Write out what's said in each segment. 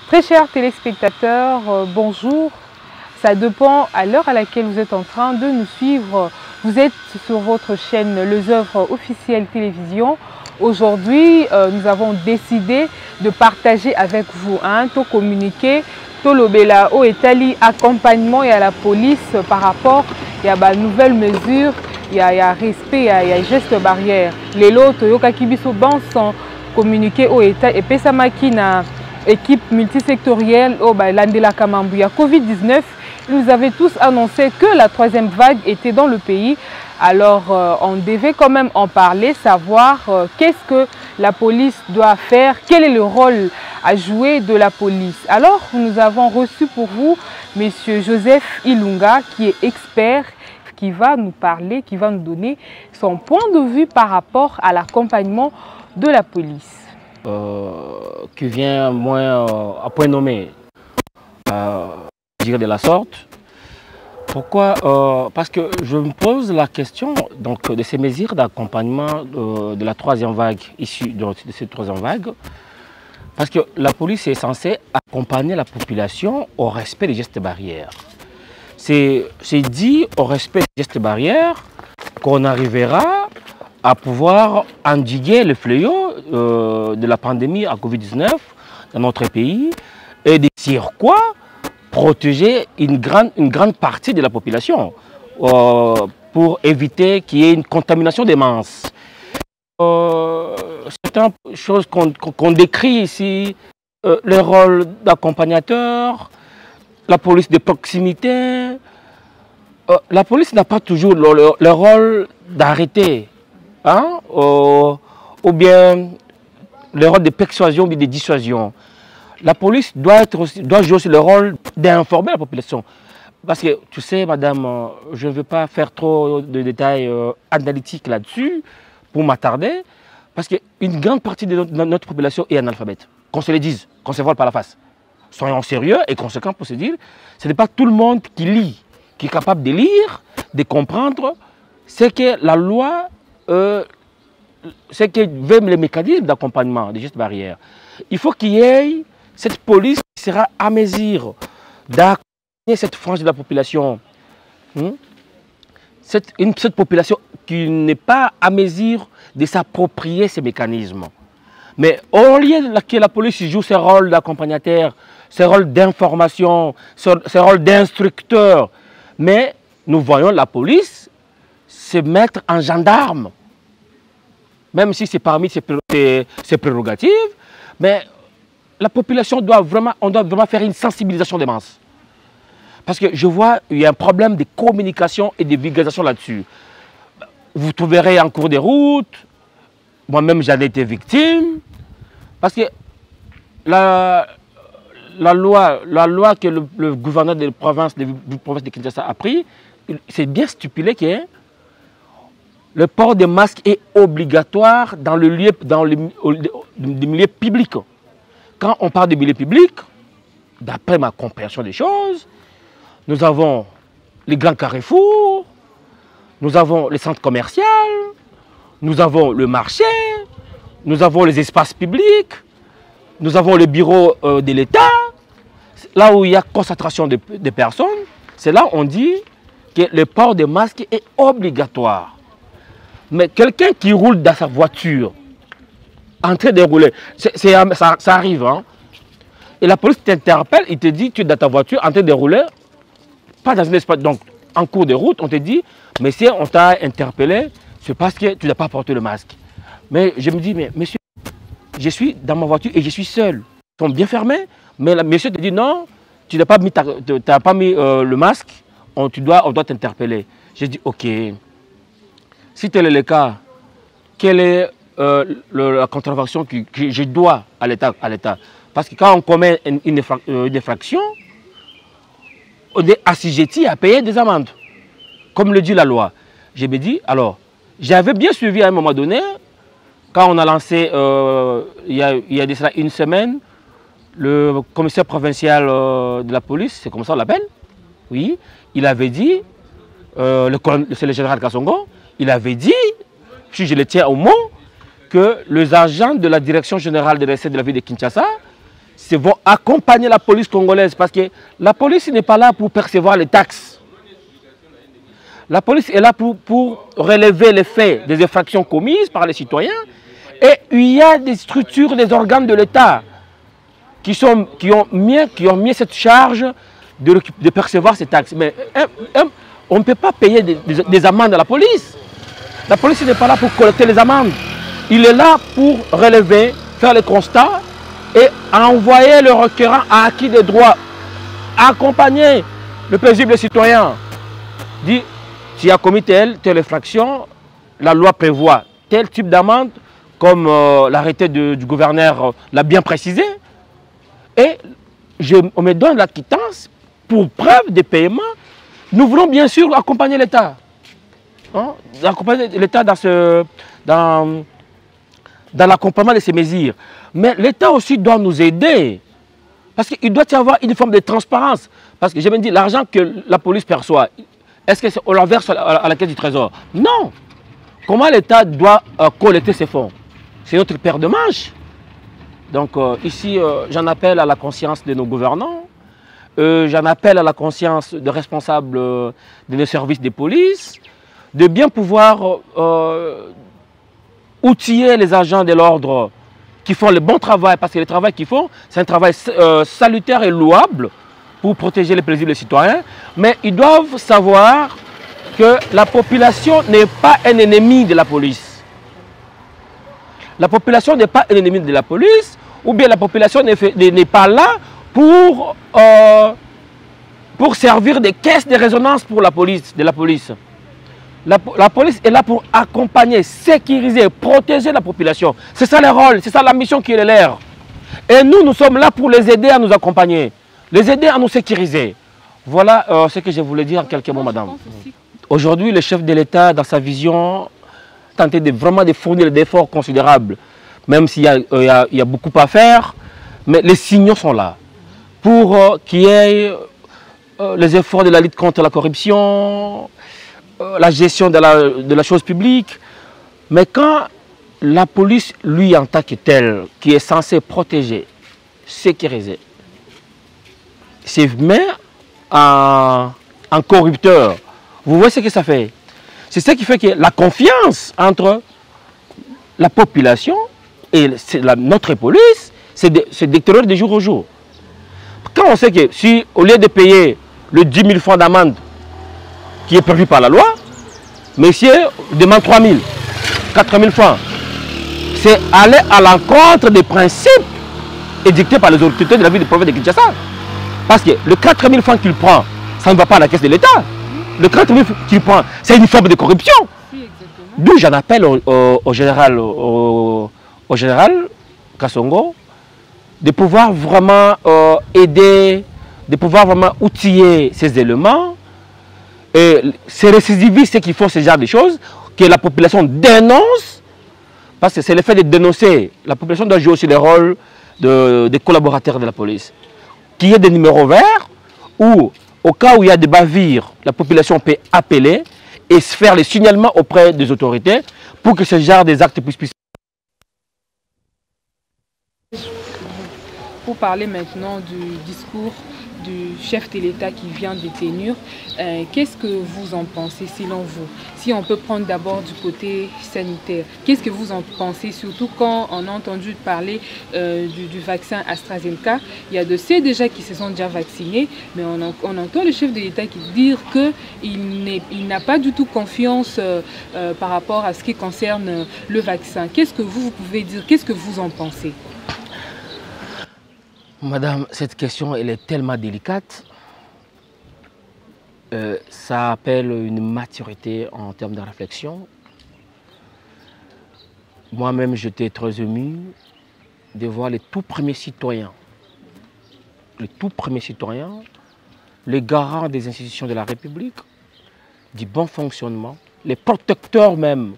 Très chers téléspectateurs, bonjour. Ça dépend à l'heure à laquelle vous êtes en train de nous suivre. Vous êtes sur votre chaîne Les Œuvres Officielles Télévision. Aujourd'hui, nous avons décidé de partager avec vous tout communiqué, tout l'obéla au Italie, accompagnement et à la police par rapport à de nouvelles mesures, il y a respect, il y a gestes barrières. Les lots, Toyoka Kibiso Banson, communiqué au État et Pesamaki na équipe multisectorielle au Landela Kamambouya Covid-19. Ils nous avaient tous annoncé que la troisième vague était dans le pays. Alors on devait quand même en parler, savoir qu'est-ce que la police doit faire, quel est le rôle à jouer de la police. Alors nous avons reçu pour vous M. Joseph Ilunga qui est expert, qui va nous parler, qui va nous donner son point de vue par rapport à l'accompagnement de la police. Qui vient moins à point nommé, dire de la sorte. Pourquoi parce que je me pose la question donc, de ces mesures d'accompagnement de la troisième vague, issue de cette troisième vague, parce que la police est censée accompagner la population au respect des gestes barrières. C'est dit au respect des gestes barrières qu'on arrivera à pouvoir endiguer le fléau de la pandémie à Covid-19 dans notre pays et de sur quoi protéger une grande partie de la population pour éviter qu'il y ait une contamination des masses. Certaines choses qu'on décrit ici, le rôle d'accompagnateur, la police de proximité. La police n'a pas toujours le rôle d'arrêter. Hein, ou bien le rôle de persuasion ou de dissuasion. La police doit jouer aussi le rôle d'informer la population. Parce que, tu sais, madame, je ne veux pas faire trop de détails analytiques là-dessus pour m'attarder. Parce qu'une grande partie de notre population est analphabète. Qu'on se le dise, qu'on se voile par la face. Soyons sérieux et conséquents pour se dire, ce n'est pas tout le monde qui lit, qui est capable de lire, de comprendre ce que la loi c'est que même les mécanismes d'accompagnement des gestes barrières. Il faut qu'il y ait cette police qui sera à mesure d'accompagner cette frange de la population. Cette population qui n'est pas à mesure de s'approprier ces mécanismes. Mais au lieu que la police joue ce rôle d'accompagnateur, ce rôle d'information, ce rôle d'instructeur, mais nous voyons la police se mettre en gendarme. Même si c'est parmi ses prérogatives, mais la population doit vraiment faire une sensibilisation des masses. Parce que je vois qu'il y a un problème de communication et de vulgarisation là-dessus. Vous trouverez en cours de route, moi-même j'en ai été victime, parce que la loi que le gouverneur de la province de Kinshasa a pris, c'est bien stipulé que le port des masques est obligatoire dans le milieu public. Quand on parle de milieu public, d'après ma compréhension des choses, nous avons les grands carrefours, nous avons les centres commerciaux, nous avons le marché, nous avons les espaces publics, nous avons les bureaux de l'État. Là où il y a concentration de personnes, c'est là où on dit que le port des masques est obligatoire. Mais quelqu'un qui roule dans sa voiture, en train de rouler, ça arrive. Hein? Et la police t'interpelle, il te dit, tu es dans ta voiture en train de rouler, pas dans un espace. Donc, en cours de route, on te dit, mais si on t'a interpellé, c'est parce que tu n'as pas porté le masque. Mais je me dis, mais monsieur, je suis dans ma voiture et je suis seul. Ils sont bien fermés, mais le monsieur te dit, non, tu n'as pas mis, le masque, on doit t'interpeller. J'ai dit, ok. Si tel est le cas, quelle est la contravention que je dois à l'État? Parce que quand on commet une infraction, on est assujetti à payer des amendes, comme le dit la loi. Je me dis, alors, j'avais bien suivi à un moment donné, quand on a lancé, il y a de cela une semaine, le commissaire provincial de la police, c'est comme ça on l'appelle, oui, il avait dit, c'est le général Kassongo, il avait dit, si je le tiens au mot, que les agents de la Direction générale des recettes de la ville de Kinshasa vont accompagner la police congolaise, parce que la police n'est pas là pour percevoir les taxes. La police est là pour relever les faits des infractions commises par les citoyens, et il y a des structures, des organes de l'État qui ont mis cette charge de percevoir ces taxes. Mais on ne peut pas payer des amendes à la police. La police n'est pas là pour collecter les amendes. Il est là pour relever, faire les constats et envoyer le requérant à acquis des droits, accompagner le paisible citoyen. Dit, tu as commis telle infraction, la loi prévoit tel type d'amende, comme l'arrêté du gouverneur l'a bien précisé, et on me donne la quittance pour preuve de paiement. Nous voulons bien sûr accompagner l'État. Hein? Accompagner l'État dans l'accompagnement de ces mesures. Mais l'État aussi doit nous aider. Parce qu'il doit y avoir une forme de transparence. Parce que j'ai même dit, l'argent que la police perçoit, est-ce qu'on l'enverse à la caisse du Trésor? Non. Comment l'État doit collecter ces fonds? C'est notre paire de manches. Donc ici, j'en appelle à la conscience de nos gouvernants. J'en appelle à la conscience des responsables de nos services de police, de bien pouvoir outiller les agents de l'ordre qui font le bon travail, parce que le travail qu'ils font, c'est un travail salutaire et louable pour protéger les plaisirs des citoyens, mais ils doivent savoir que la population n'est pas un ennemi de la police. La population n'est pas un ennemi de la police, ou bien la population n'est pas là pour servir de caisse de résonance pour la police, de la police. La police est là pour accompagner, sécuriser, protéger la population. C'est ça le rôle, c'est ça la mission qui est leur. Et nous sommes là pour les aider à nous accompagner, les aider à nous sécuriser. Voilà ce que je voulais dire en quelques mots, madame. Aujourd'hui, le chef de l'État, dans sa vision, tentait vraiment de fournir des efforts considérables, même s'il y a beaucoup à faire, mais les signaux sont là. Pour qu'il y ait les efforts de la lutte contre la corruption, la gestion de la chose publique. Mais quand la police, lui, en tant que telle, qui est censée protéger, sécuriser, se met en corrupteur, vous voyez ce que ça fait? C'est ça qui fait que la confiance entre la population et notre police, c'est détérioré de jour au jour. Quand on sait que si, au lieu de payer le 10 000 francs d'amende qui est prévu par la loi, monsieur demande 3 000, 4 000 francs, c'est aller à l'encontre des principes édictés par les autorités de la ville du province de Kinshasa. Parce que le 4 000 francs qu'il prend, ça ne va pas à la caisse de l'État. Le 4 000 qu'il prend, c'est une forme de corruption. D'où j'en appelle au général Kassongo de pouvoir vraiment aider, de pouvoir vraiment outiller ces éléments. Et ces récidivistes qui font ce genre de choses, que la population dénonce, parce que c'est le fait de dénoncer. La population doit jouer aussi le rôle des collaborateurs de la police. Qu'il y ait des numéros verts, ou au cas où il y a des bavures, la population peut appeler et faire les signalements auprès des autorités pour que ce genre des actes puissent. Pour parler maintenant du discours du chef de l'État qui vient de tenir, qu'est-ce que vous en pensez selon vous? Si on peut prendre d'abord du côté sanitaire, qu'est-ce que vous en pensez, surtout quand on a entendu parler du vaccin AstraZeneca? Il y a de ceux déjà qui se sont déjà vaccinés, mais on entend le chef de l'État qui dire qu'il n'a pas du tout confiance par rapport à ce qui concerne le vaccin. Qu'est-ce que vous pouvez dire? Qu'est-ce que vous en pensez? Madame, cette question, elle est tellement délicate. Ça appelle une maturité en termes de réflexion. Moi-même, j'étais très ému de voir les tout premiers citoyens, les garants des institutions de la République, du bon fonctionnement, les protecteurs même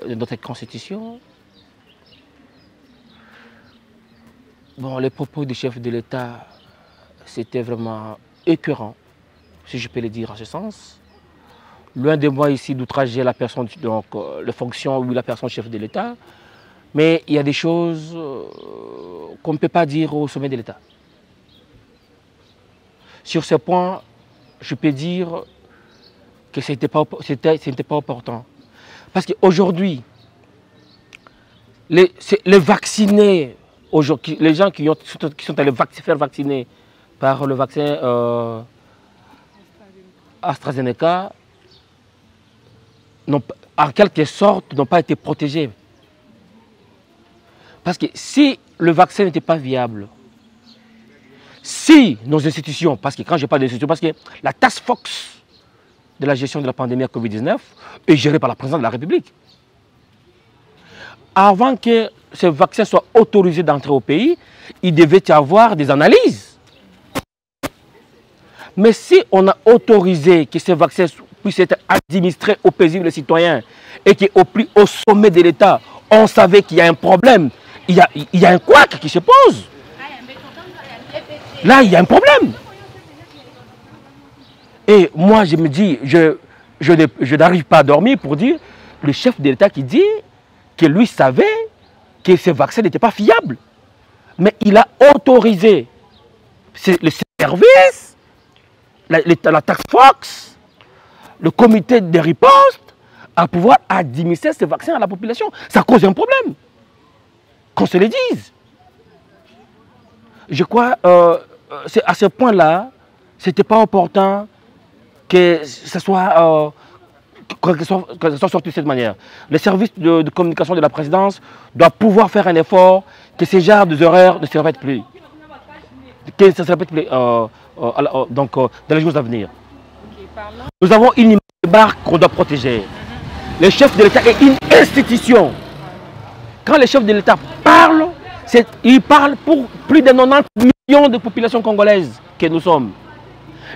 de notre Constitution. Bon, les propos du chef de l'État, c'était vraiment écœurant, si je peux le dire en ce sens. loin de moi ici d'outrager la personne, donc le fonction ou la personne chef de l'État, mais il y a des choses qu'on ne peut pas dire au sommet de l'État. Sur ce point, je peux dire que ce n'était pas opportun. Parce qu'aujourd'hui, les vaccinés, les gens qui sont allés faire vacciner par le vaccin AstraZeneca, en quelque sorte, n'ont pas été protégés. Parce que si le vaccin n'était pas viable, si nos institutions, parce que quand je parle d'institutions, parce que la task force de la gestion de la pandémie à Covid-19 est gérée par la présidente de la République. Avant que ce vaccin soit autorisé d'entrer au pays, il devait y avoir des analyses. Mais si on a autorisé que ce vaccin puisse être administré aux paisibles citoyens et qu'au sommet de l'État, on savait qu'il y a un problème, il y a un couac qui se pose. Là, il y a un problème. Et moi, je me dis, je n'arrive pas à dormir pour dire, le chef de l'État qui dit que lui savait que ce vaccin n'était pas fiable. Mais il a autorisé le service, la task force, le comité de riposte à pouvoir administrer ce vaccin à la population. Ça cause un problème. Qu'on se le dise. Je crois à ce point-là, ce n'était pas opportun que ce soit sorti de cette manière. Le service de communication de la présidence doit pouvoir faire un effort que ces genres d'erreurs ne se répètent plus. Que ça se répète plus dans les jours à venir. Nous avons une image de marque qu'on doit protéger. Le chef de l'État est une institution. Quand le chef de l'État parle, il parle pour plus de 90 millions de populations congolaises que nous sommes.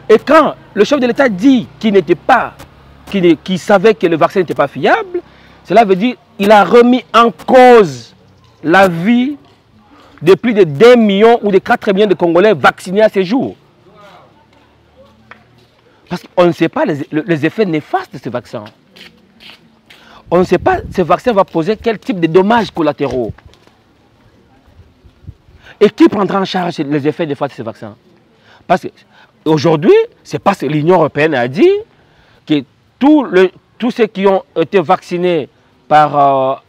Et quand le chef de l'État dit qu'il savait que le vaccin n'était pas fiable, cela veut dire qu'il a remis en cause la vie de plus de 2 millions ou de 4 millions de Congolais vaccinés à ce jour. Parce qu'on ne sait pas les effets néfastes de ce vaccin. On ne sait pas ce vaccin va poser quel type de dommages collatéraux. Et qui prendra en charge les effets néfastes de ce vaccin? Parce qu'aujourd'hui, c'est parce que l'Union européenne a dit que tous ceux qui ont été vaccinés par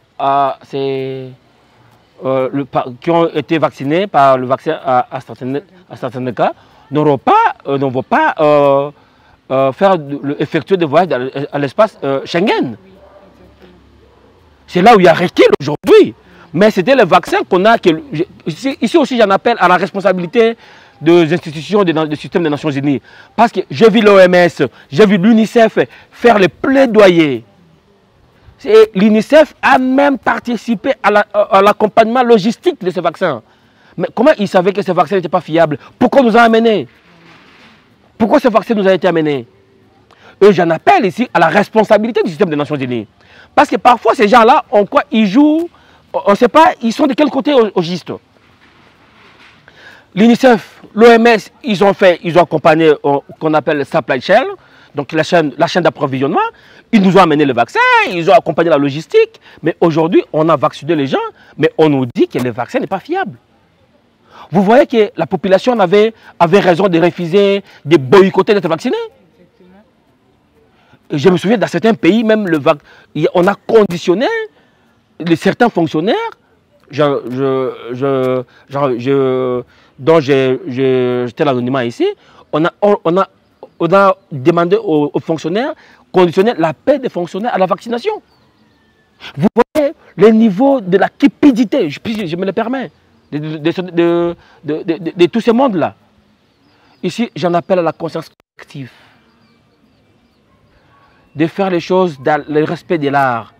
le vaccin AstraZeneca ne vont pas effectuer des voyages à l'espace Schengen. C'est là où il y a recul aujourd'hui. Mais c'était le vaccin qu'on a. Ici aussi, j'en appelle à la responsabilité des institutions du système des Nations Unies. Parce que j'ai vu l'OMS, j'ai vu l'UNICEF faire le plaidoyer. L'UNICEF a même participé à l'accompagnement logistique de ce vaccin. Mais comment ils savaient que ce vaccin n'était pas fiable? Pourquoi nous a amené? Pourquoi ce vaccin nous a été amené? Et j'en appelle ici à la responsabilité du système des Nations Unies. Parce que parfois, ces gens-là, ils jouent, on ne sait pas, ils sont de quel côté au juste. L'UNICEF, l'OMS, ils ont accompagné qu'on appelle le supply chain, donc la chaîne d'approvisionnement. Ils nous ont amené le vaccin, ils ont accompagné la logistique. Mais aujourd'hui, on a vacciné les gens, mais on nous dit que le vaccin n'est pas fiable. Vous voyez que la population avait raison de refuser, de boycotter d'être vacciné. Je me souviens, dans certains pays, même on a conditionné certains fonctionnaires dont j'étais l'anonymat ici, on a demandé aux fonctionnaires, conditionner la paix des fonctionnaires à la vaccination. Vous voyez le niveau de la cupidité, je me le permets, de tout ce monde-là. Ici, j'en appelle à la conscience collective. De faire les choses dans le respect de l'art.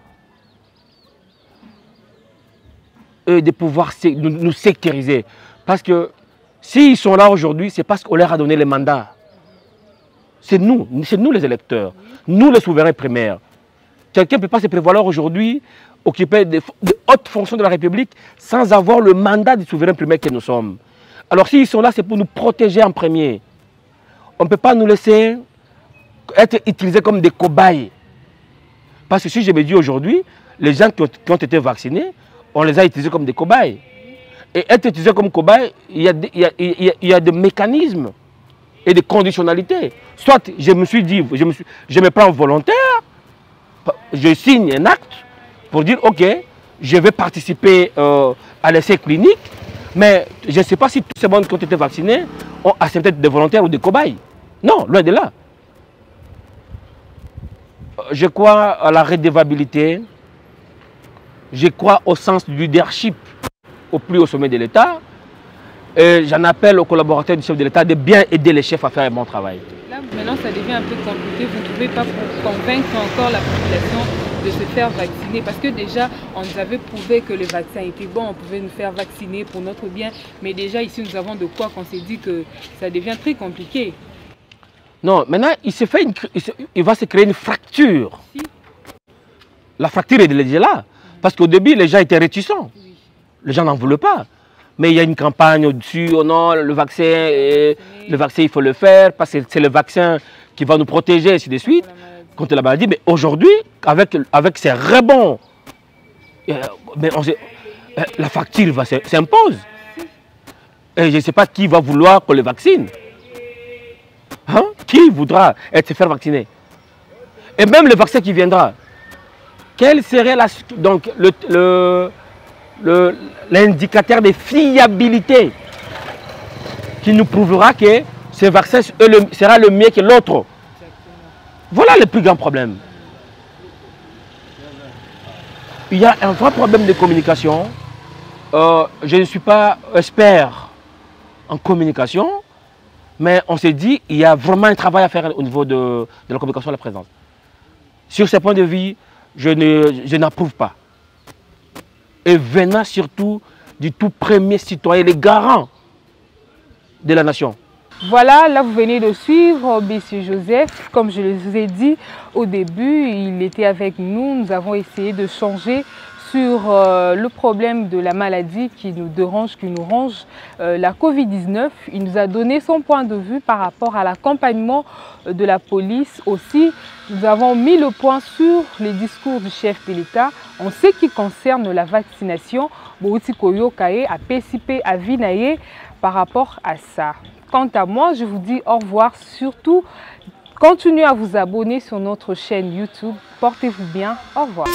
Et de pouvoir nous sécuriser. Parce que s'ils sont là aujourd'hui, c'est parce qu'on leur a donné les mandats. C'est nous les électeurs, nous les souverains primaires. Quelqu'un ne peut pas se prévaloir aujourd'hui, occuper de hautes fonctions de la République sans avoir le mandat des souverains primaires que nous sommes. Alors s'ils sont là, c'est pour nous protéger en premier. On ne peut pas nous laisser être utilisés comme des cobayes. Parce que si je me dis aujourd'hui, les gens qui ont été vaccinés, on les a utilisés comme des cobayes. Et être utilisé comme cobaye, il y a des mécanismes et des conditionnalités. Soit je me suis dit, je me prends volontaire, je signe un acte pour dire, ok, je vais participer à l'essai clinique, mais je ne sais pas si tous ces gens qui ont été vaccinés ont accepté des volontaires ou des cobayes. Non, loin de là. Je crois à la redevabilité, je crois au sens du leadership au plus haut sommet de l'État. Et j'en appelle aux collaborateurs du chef de l'État de bien aider les chefs à faire un bon travail. Là, maintenant, ça devient un peu compliqué. Vous ne pouvez pas convaincre encore la population de se faire vacciner. Parce que déjà, on nous avait prouvé que le vaccin était bon. On pouvait nous faire vacciner pour notre bien. Mais déjà, ici, nous avons de quoi qu'on s'est dit que ça devient très compliqué. Non, maintenant, il va se créer une fracture. Si. La fracture est déjà là. Parce qu'au début, les gens étaient réticents. Oui. Les gens n'en voulaient pas. Mais il y a une campagne au-dessus, oh non, le vaccin, il faut le faire, parce que c'est le vaccin qui va nous protéger, ainsi de suite, contre la maladie. Mais aujourd'hui, avec ces rebonds, la fracture s'impose. Et je ne sais pas qui va vouloir qu'on le vaccine. Hein? Qui voudra se faire vacciner? Et même le vaccin qui viendra, quel serait donc l'indicateur de fiabilité qui nous prouvera que ce vaccin sera le mieux que l'autre? Voilà le plus grand problème. Il y a un vrai problème de communication. Je ne suis pas expert en communication, mais on s'est dit qu'il y a vraiment un travail à faire au niveau de la communication à la présence. Sur ce point de vue, je n'approuve pas. Et venant surtout du tout premier citoyen, les garants de la nation. Voilà, là vous venez de suivre M. Joseph. Comme je vous ai dit au début, il était avec nous. Nous avons essayé de changer sur le problème de la maladie qui nous dérange, qui nous ronge, la Covid-19. Il nous a donné son point de vue par rapport à l'accompagnement de la police. Aussi, nous avons mis le point sur les discours du chef de l'État en ce qui concerne la vaccination. Bouti Koyo Kaye a participé à Vinaye par rapport à ça. Quant à moi, je vous dis au revoir. Surtout, continuez à vous abonner sur notre chaîne YouTube. Portez-vous bien. Au revoir.